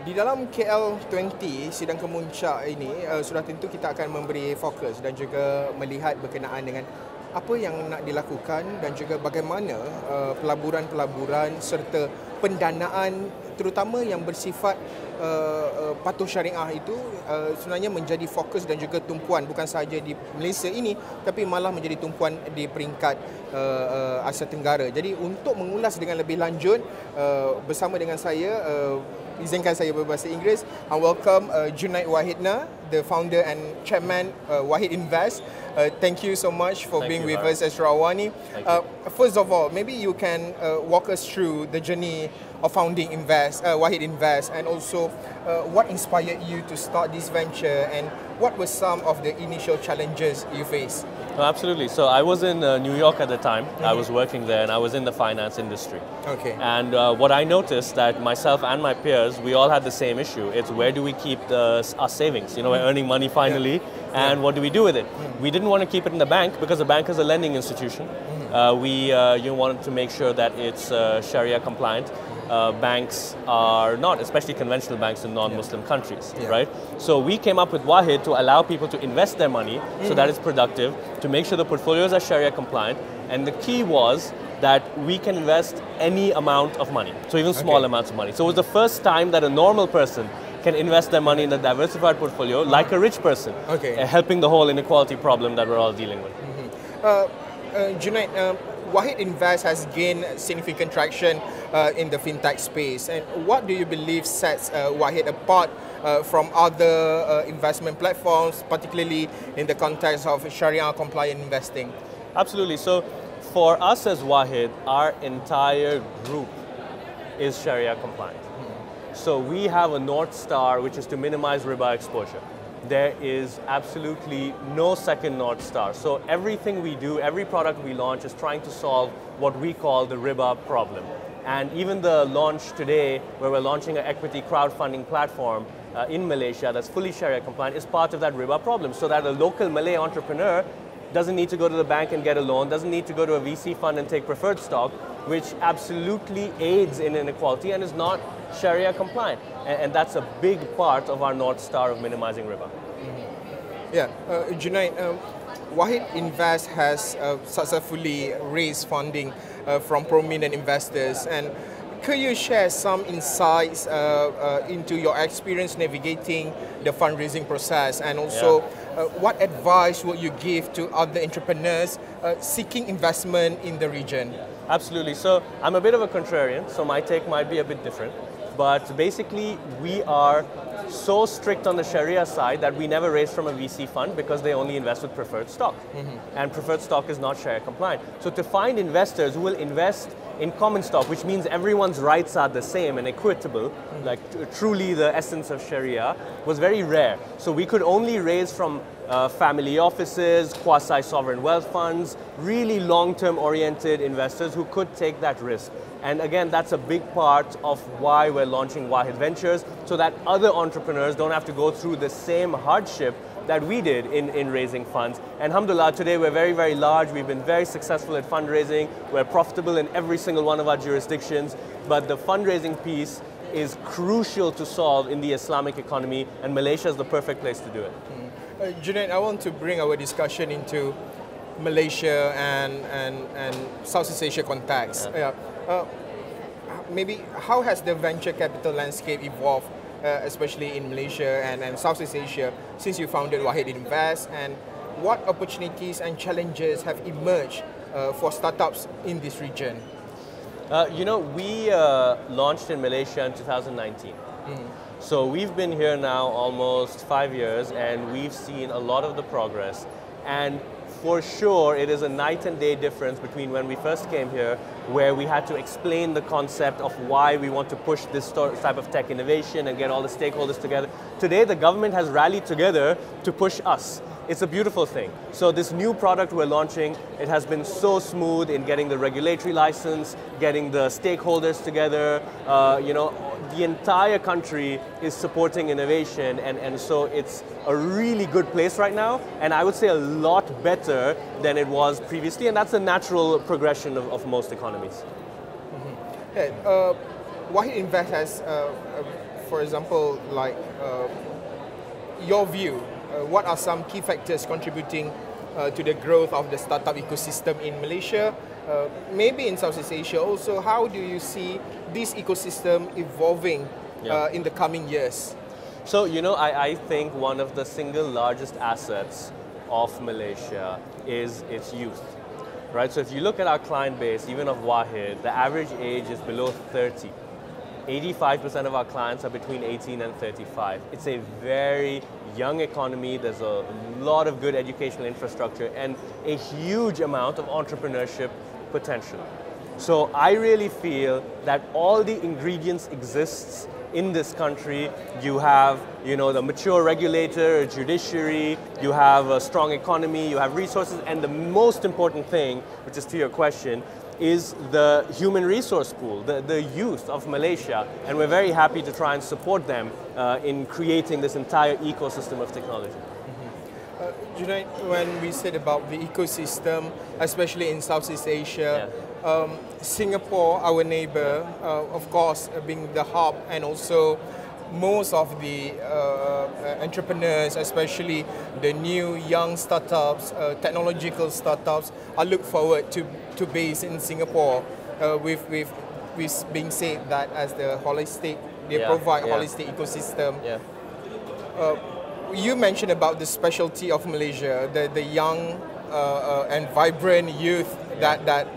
Di dalam KL20 sidang kemuncak ini sudah tentu kita akan memberi fokus dan juga melihat berkenaan dengan apa yang nak dilakukan dan juga bagaimana pelaburan-pelaburan serta pendanaan terutama yang bersifat patuh syariah itu sebenarnya menjadi fokus dan juga tumpuan bukan sahaja di Malaysia ini tapi malah menjadi tumpuan di peringkat Asia Tenggara. Jadi untuk mengulas dengan lebih lanjut bersama dengan saya izinkan saya berbahasa Inggeris. I welcome Junaid Wahidna, the founder and chairman Wahid Invest. Thank you so much for being with us as Rawani. First of all, maybe you can walk us through the journey of founding Wahid Invest, and also what inspired you to start this venture, and what were some of the initial challenges you faced? No, absolutely. So I was in New York at the time. I was working there and I was in the finance industry. Okay. And what I noticed that myself and my peers, we all had the same issue. It's where do we keep our savings? You know, we're earning money finally, and what do we do with it? We didn't want to keep it in the bank because the bank is a lending institution. We wanted to make sure that it's Sharia compliant. Banks are not, especially conventional banks in non-Muslim countries, right? So we came up with Wahid to allow people to invest their money so that it's productive, to make sure the portfolios are Sharia compliant, and the key was that we can invest any amount of money, so even small amounts of money. So it was the first time that a normal person can invest their money in a diversified portfolio like a rich person, helping the whole inequality problem that we're all dealing with. Junaid, Wahid Invest has gained significant traction in the fintech space, and what do you believe sets Wahid apart from other investment platforms, particularly in the context of Sharia compliant investing? Absolutely. So for us as Wahid, our entire group is Sharia compliant. So we have a North Star, which is to minimize riba exposure. There is absolutely no second North Star. So everything we do, every product we launch is trying to solve what we call the riba problem. And even the launch today, where we're launching an equity crowdfunding platform in Malaysia that's fully Sharia compliant, is part of that riba problem, so that a local Malay entrepreneur doesn't need to go to the bank and get a loan, doesn't need to go to a VC fund and take preferred stock, which absolutely aids in inequality and is not Sharia compliant. And that's a big part of our North Star of minimizing riba. Junaid, Wahid Invest has successfully raised funding from prominent investors, and could you share some insights into your experience navigating the fundraising process, and also what advice would you give to other entrepreneurs seeking investment in the region? Absolutely. So I'm a bit of a contrarian, so my take might be a bit different. But basically, we are so strict on the Sharia side that we never raise from a VC fund because they only invest with preferred stock. And preferred stock is not Sharia compliant. So to find investors who will invest in common stock, which means everyone's rights are the same and equitable, like truly the essence of Sharia, was very rare. So we could only raise from family offices, quasi-sovereign wealth funds, really long-term oriented investors who could take that risk. And again, that's a big part of why we're launching Wahid Ventures, so that other entrepreneurs don't have to go through the same hardship that we did in raising funds. And alhamdulillah, today we're very, very large. We've been very successful at fundraising. We're profitable in every single one of our jurisdictions. But the fundraising piece is crucial to solve in the Islamic economy, and Malaysia is the perfect place to do it. Junaid, I want to bring our discussion into Malaysia and Southeast Asia context. Maybe how has the venture capital landscape evolved, especially in Malaysia and Southeast Asia, since you founded Wahid Invest, and what opportunities and challenges have emerged for startups in this region? We launched in Malaysia in 2019. So we've been here now almost 5 years, and we've seen a lot of the progress. And for sure, it is a night and day difference between when we first came here, where we had to explain the concept of why we want to push this type of tech innovation and get all the stakeholders together. Today, the government has rallied together to push us. It's a beautiful thing. So this new product we're launching, it has been so smooth in getting the regulatory license, getting the stakeholders together. The entire country is supporting innovation, and so it's a really good place right now, and I would say a lot better than it was previously, and that's a natural progression of most economies. Wahid Invest has for example, like your view, what are some key factors contributing to the growth of the startup ecosystem in Malaysia, maybe in Southeast Asia also? How do you see this ecosystem evolving in the coming years? So, you know, I think one of the single largest assets of Malaysia is its youth, right? So if you look at our client base, even of Wahid, the average age is below 30. 85% of our clients are between 18 and 35. It's a very young economy. There's a lot of good educational infrastructure and a huge amount of entrepreneurship potential. So I really feel that all the ingredients exists in this country. You have, you know, the mature regulator, judiciary, you have a strong economy, you have resources, and the most important thing, which is to your question, is the human resource pool, the youth of Malaysia, and we're very happy to try and support them in creating this entire ecosystem of technology. Junaid, when we said about the ecosystem, especially in Southeast Asia, Singapore, our neighbor, of course, being the hub, and also most of the entrepreneurs, especially the new young startups, technological startups, are look forward to base in Singapore, with being said that as the holistic, they provide holistic ecosystem. You mentioned about the specialty of Malaysia, the young and vibrant youth that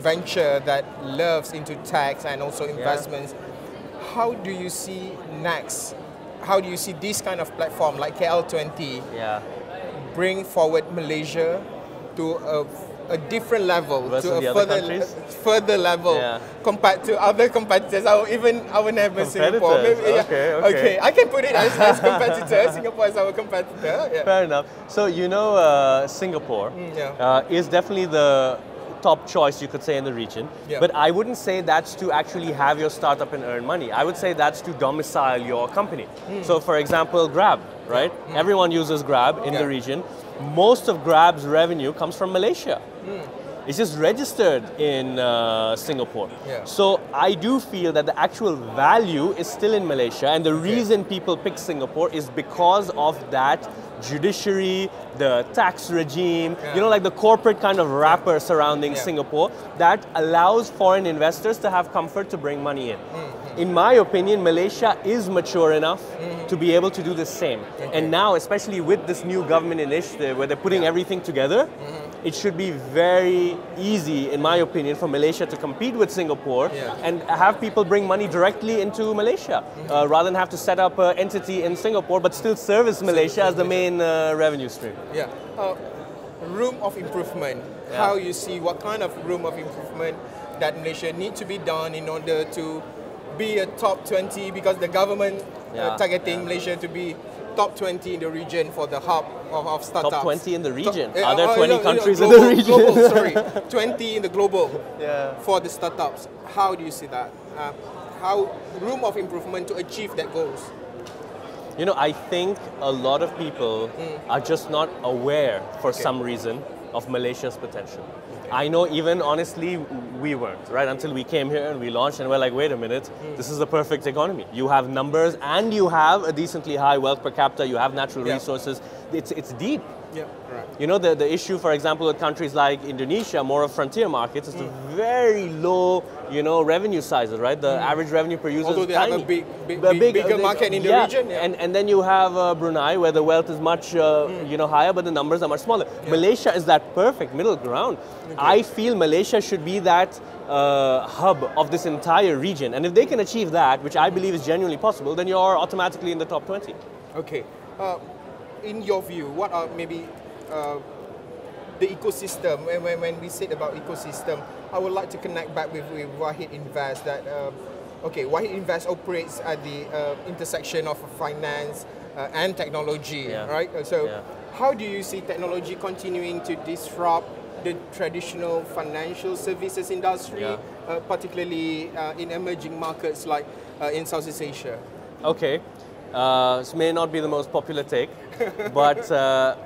venture, that loves into tech and also investments. How do you see next? How do you see this kind of platform like KL20 bring forward Malaysia to a different level, to a further level compared to other competitors, even our neighbor Singapore? Maybe, okay. I can put it as competitor. Singapore is our competitor. Fair enough. So you know, Singapore is definitely the top choice, you could say, in the region. But I wouldn't say that's to actually have your startup and earn money. I would say that's to domicile your company. So for example, Grab, right? Everyone uses Grab in the region. Most of Grab's revenue comes from Malaysia. It's just registered in Singapore. So I do feel that the actual value is still in Malaysia, and the reason people pick Singapore is because of that judiciary, the tax regime, you know, like the corporate kind of wrapper surrounding Singapore that allows foreign investors to have comfort to bring money in. In my opinion, Malaysia is mature enough to be able to do the same. And now, especially with this new government initiative where they're putting everything together, it should be very easy, in my opinion, for Malaysia to compete with Singapore and have people bring money directly into Malaysia rather than have to set up an entity in Singapore but still service Malaysia as the main revenue stream. Room of improvement. How you see what kind of room of improvement that Malaysia need to be done in order to be a top 20, because the government targeting Malaysia to be top 20 in the region for the hub of startups. Top 20 in the region? Are there 20 countries in the region? Global, sorry. 20 in the global for the startups. How do you see that? How room of improvement to achieve that goals? You know, I think a lot of people are just not aware for some reason of Malaysia's potential. I know even honestly we weren't, right? Until we came here and we launched and we're like, wait a minute, this is a perfect economy. You have numbers and you have a decently high wealth per capita, you have natural resources. It's deep. You know, the issue, for example, with countries like Indonesia, more of frontier markets, is the very low, you know, revenue sizes, right? The average revenue per user Although is they tiny. have a bigger market in the region. And then you have Brunei, where the wealth is much, you know, higher, but the numbers are much smaller. Malaysia is that perfect middle ground. I feel Malaysia should be that hub of this entire region. And if they can achieve that, which I believe is genuinely possible, then you're automatically in the top 20. Okay. In your view, what are maybe the ecosystem? When we said about ecosystem, I would like to connect back with Wahid Invest. That Wahid Invest operates at the intersection of finance and technology, right? So, how do you see technology continuing to disrupt the traditional financial services industry, particularly in emerging markets like in Southeast Asia? Okay. This may not be the most popular take, but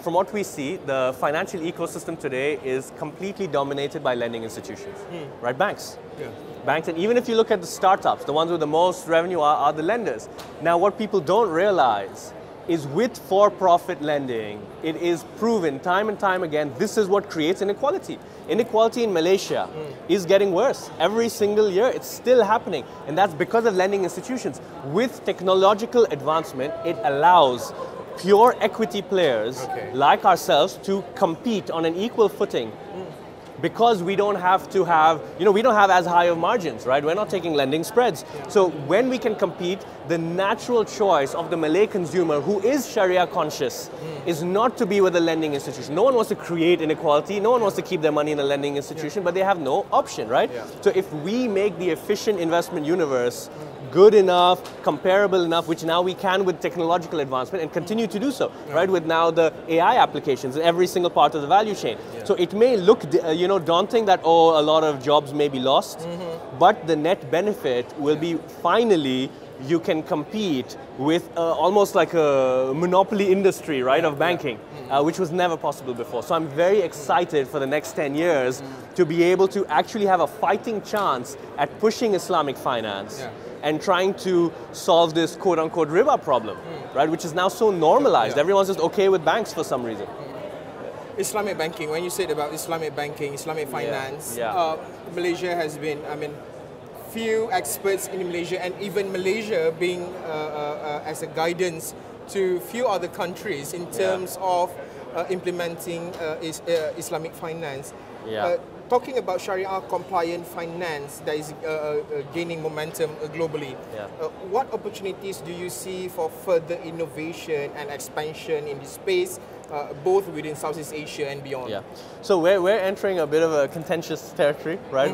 from what we see, the financial ecosystem today is completely dominated by lending institutions, right? Banks. Yeah. Banks, and even if you look at the startups, the ones with the most revenue are the lenders. Now, what people don't realize is with for-profit lending, it is proven time and time again, this is what creates inequality. Inequality in Malaysia is getting worse. Every single year, it's still happening. And that's because of lending institutions. With technological advancement, it allows pure equity players like ourselves to compete on an equal footing. Because we don't have to have, we don't have as high of margins, right? We're not taking lending spreads. So when we can compete, the natural choice of the Malay consumer who is Sharia conscious is not to be with a lending institution. No one wants to create inequality. No one wants to keep their money in a lending institution, but they have no option, right? So if we make the efficient investment universe good enough, comparable enough, which now we can with technological advancement and continue to do so, right? With now the AI applications in every single part of the value chain. So it may look, daunting that, a lot of jobs may be lost, but the net benefit will be finally you can compete with almost like a monopoly industry, right, of banking, which was never possible before. So I'm very excited for the next 10 years to be able to actually have a fighting chance at pushing Islamic finance and trying to solve this quote-unquote riba problem, right, which is now so normalized. Everyone's just okay with banks for some reason. Islamic banking, when you said about Islamic banking, Islamic finance, Malaysia has been, few experts in Malaysia, and even Malaysia being as a guidance to few other countries in terms of implementing Islamic finance. Talking about Sharia compliant finance that is gaining momentum globally, what opportunities do you see for further innovation and expansion in this space, both within Southeast Asia and beyond? So we're entering a bit of a contentious territory, right?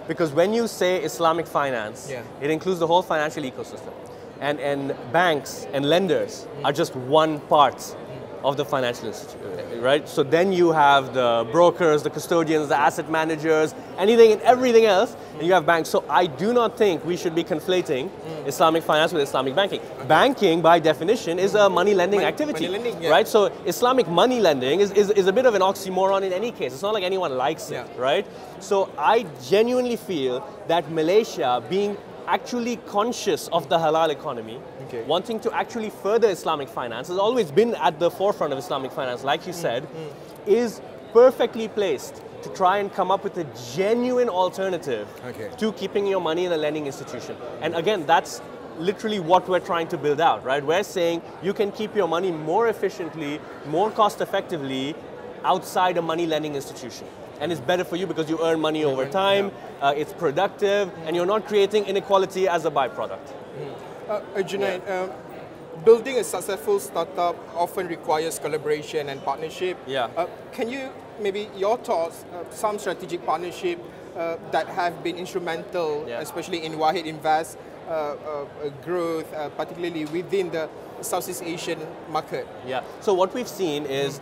Because when you say Islamic finance, it includes the whole financial ecosystem. And banks and lenders are just one part of the financial institution, right? So then you have the brokers, the custodians, the asset managers, anything and everything else, and you have banks. So I do not think we should be conflating Islamic finance with Islamic banking. Banking, by definition, is a money lending activity, right? So Islamic money lending is a bit of an oxymoron in any case. It's not like anyone likes it, right? So I genuinely feel that Malaysia, being actually conscious of the halal economy, wanting to actually further Islamic finance, has always been at the forefront of Islamic finance, like you said, is perfectly placed to try and come up with a genuine alternative to keeping your money in a lending institution. And again, that's literally what we're trying to build out, right? We're saying you can keep your money more efficiently, more cost effectively outside a money lending institution. And it's better for you because you earn money over time, it's productive, and you're not creating inequality as a byproduct. Junaid, building a successful startup often requires collaboration and partnership. Can you, maybe your thoughts, some strategic partnership that have been instrumental, especially in Wahid Invest growth, particularly within the Southeast Asian market? So what we've seen is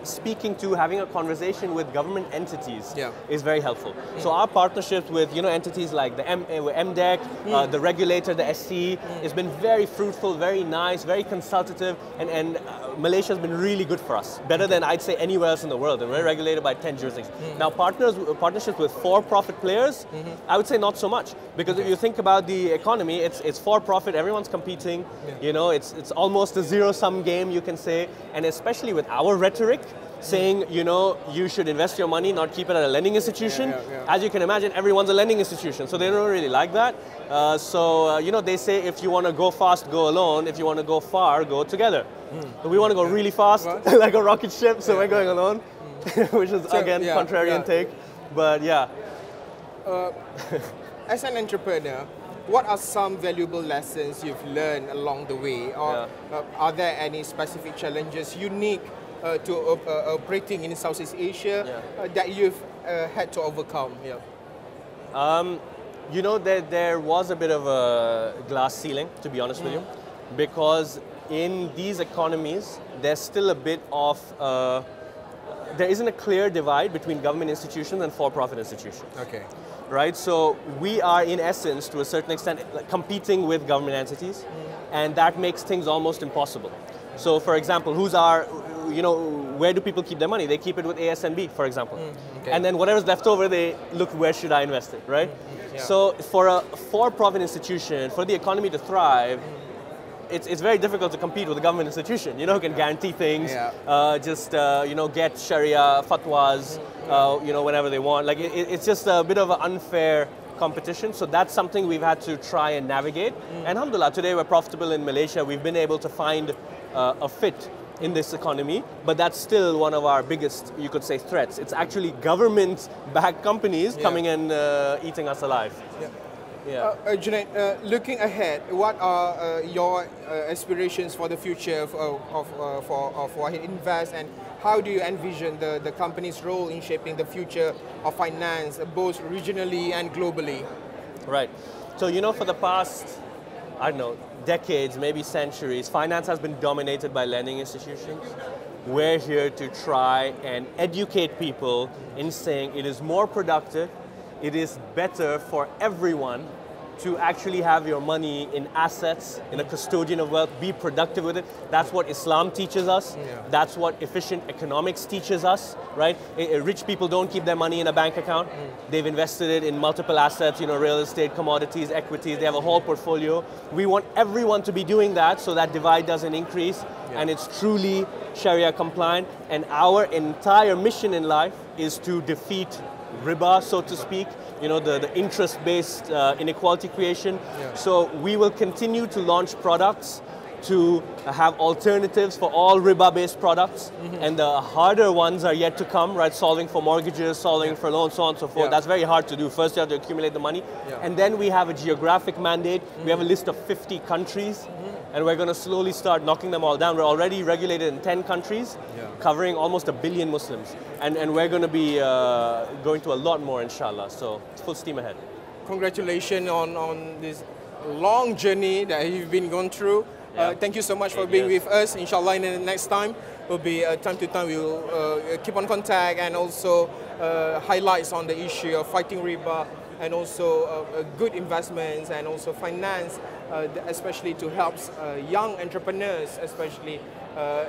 speaking to, having a conversation with government entities is very helpful. So our partnerships with entities like the MDEC, the regulator, the SC, has been very fruitful, very nice, very consultative, and Malaysia has been really good for us, better than I'd say anywhere else in the world, and we're regulated by 10 jurisdictions. Now partnerships with for-profit players, I would say not so much, because if you think about the economy, it's for-profit, everyone's competing, it's almost a zero-sum game, you can say, and especially with our rhetoric, saying, you should invest your money, not keep it at a lending institution. As you can imagine, everyone's a lending institution, so they don't really like that. They say if you want to go fast, go alone. If you want to go far, go together. But we want to go really fast, like a rocket ship, so we're going alone, which is, again, contrarian take. But as an entrepreneur, what are some valuable lessons you've learned along the way? Or are there any specific challenges unique to operating in Southeast Asia that you've had to overcome? There was a bit of a glass ceiling, to be honest with you, because in these economies, there's still a bit of, there isn't a clear divide between government institutions and for-profit institutions. right? So we are, in essence, to a certain extent, like, competing with government entities, and that makes things almost impossible. So, for example, where do people keep their money? They keep it with ASNB, for example. Okay. And then whatever's left over, they look, where should I invest it, right? Yeah. So for a for-profit institution, for the economy to thrive, it's very difficult to compete with a government institution, who can guarantee things, get Sharia fatwas, whenever they want. Like, it's just a bit of an unfair competition. So that's something we've had to try and navigate. And alhamdulillah, today we're profitable in Malaysia. We've been able to find a fit in this economy, but that's still one of our biggest, you could say, threats. It's actually government-backed companies coming and eating us alive. Yeah. Junaid, looking ahead, what are your aspirations for the future of Wahid Invest, and how do you envision the company's role in shaping the future of finance, both regionally and globally? Right. So, for the past, I don't know, decades, maybe centuries, finance has been dominated by lending institutions. We're here to try and educate people in saying it is more productive, it is better for everyone to actually have your money in assets, in a custodian of wealth, be productive with it. That's what Islam teaches us. Yeah. That's what efficient economics teaches us, right? Rich people don't keep their money in a bank account. They've invested it in multiple assets, real estate, commodities, equities. They have a whole portfolio. We want everyone to be doing that so that divide doesn't increase, and it's truly Sharia compliant. And our entire mission in life is to defeat riba, so to speak, the interest-based inequality creation. Yeah. So we will continue to launch products to have alternatives for all riba-based products, and the harder ones are yet to come, right? Solving for mortgages, solving for loans, so on and so forth. Yeah. That's very hard to do. First you have to accumulate the money, and then we have a geographic mandate. We have a list of 50 countries, and we're going to slowly start knocking them all down. We're already regulated in 10 countries, covering almost 1 billion Muslims. And we're going to be going to a lot more, inshallah. So it's full steam ahead. Congratulations on this long journey that you've been going through. Thank you so much for being with us. Inshallah, in the next time, will be time to time we'll keep on contact, and also highlights on the issue of fighting riba, and also good investments, and also finance, especially to help young entrepreneurs, especially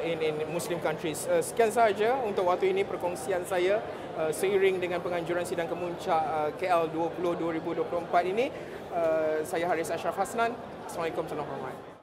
in Muslim countries. Sekian sahaja untuk waktu ini perkongsian saya seiring dengan penganjuran sidang kemuncak KL 20 2024 ini. Saya Haris Ashraf Hasnan. Assalamualaikum warahmatullahi wabarakatuh.